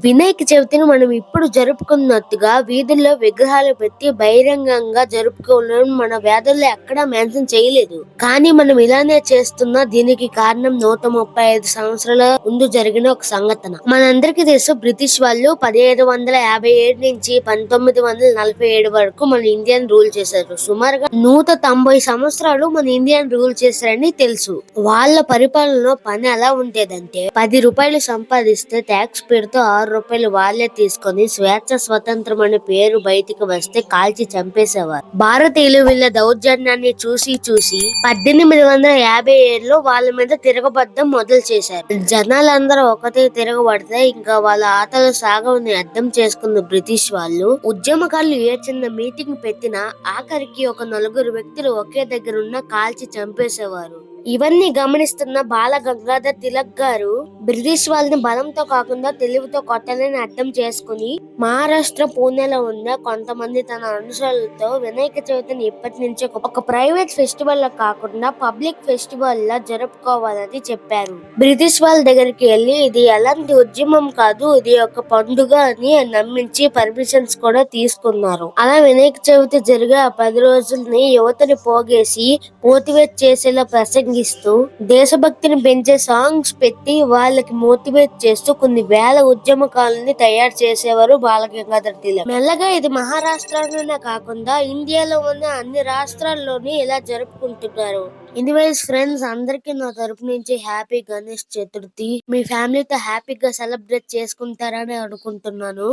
వినాయక చవితిని మనం ఇప్పుడు జరుపుకున్నట్టుగా వీధుల్లో విగ్రహాలు పెట్టి బహిరంగంగా జరుపుకోవడం మన వేదల్లో ఎక్కడా మెన్షన్ చేయలేదు. కానీ మనం ఇలానే చేస్తున్నా దీనికి కారణం 135 సంవత్సరాల ముందు జరిగిన ఒక సంఘటన. మనందరికీ తెలుసు బ్రిటిష్ వాళ్ళు 1757 నుంచి 1947 వరకు మన ఇండియాని రూల్ చేశారు. సుమారుగా 190 సంవత్సరాలు మన ఇండియాని రూల్ చేశారని తెలుసు. వాళ్ళ పరిపాలనలో పని ఎలా ఉండేదంటే ₹10 సంపాదిస్తే ట్యాక్స్ పెడుతూ ₹6 వాళ్ళే తీసుకొని స్వేచ్ఛ స్వతంత్రం అనే పేరు బయటికి వస్తే కాల్చి చంపేసేవారు. భారతీయులు వీళ్ళ దౌర్జన్యాన్ని చూసి 1857లో వాళ్ళ మీద తిరగబడ్డం మొదలు చేశారు. జనాలందరూ ఒకటే తిరగబడితే ఇంకా వాళ్ళ ఆటలు సాగవని అర్థం చేసుకున్న బ్రిటిష్ వాళ్ళు ఉద్యమకారులు ఏ చిన్న మీటింగ్ పెట్టినా ఆఖరికి ఒక నలుగురు వ్యక్తులు ఒకే దగ్గర ఉన్న కాల్చి చంపేసేవారు. ఇవన్నీ గమనిస్తున్న బాల గంగాధర్ తిలక్ గారు బ్రిటిష్ వాళ్ళని బలంతో కాకుండా తెలివితో కొట్టాలని అర్థం చేసుకుని మహారాష్ట్ర పూణేలో ఉన్న కొంతమంది తన అనుచరులతో వినాయక చవితిని ఇప్పటి నుంచే ఒక ప్రైవేట్ ఫెస్టివల్ లా కాకుండా పబ్లిక్ ఫెస్టివల్ లా జరుపుకోవాలని చెప్పారు. బ్రిటిష్ వాళ్ళ దగ్గరికి వెళ్లి ఇది ఎలాంటి ఉద్యమం కాదు, ఇది ఒక పండుగ అని నమ్మించి పర్మిషన్స్ కూడా తీసుకున్నారు. అలా వినాయక చవితి జరిగే 10 రోజుల్ని యువతని పోగేసి మోటివేట్ చేసేలా ప్రసంగిస్తూ దేశభక్తిని పెంచే సాంగ్స్ పెట్టి వాళ్ళకి మోటివేట్ చేస్తూ కొన్ని వేల ఉద్యమకాలని తయారు చేసేవారు బాలగంగాధర్ తిలక్. మెల్లగా ఇది మహారాష్ట్రలోనే కాకుండా ఇండియాలో ఉన్న అన్ని రాష్ట్రాల్లోని ఇలా జరుపుకుంటున్నారు. ఎనీవేస్ ఫ్రెండ్స్, అందరికీ నా తరపు నుంచి హ్యాపీ గణేష్ చతుర్థి. మీ ఫ్యామిలీతో హ్యాపీగా సెలబ్రేట్ చేసుకుంటారని అనుకుంటున్నాను.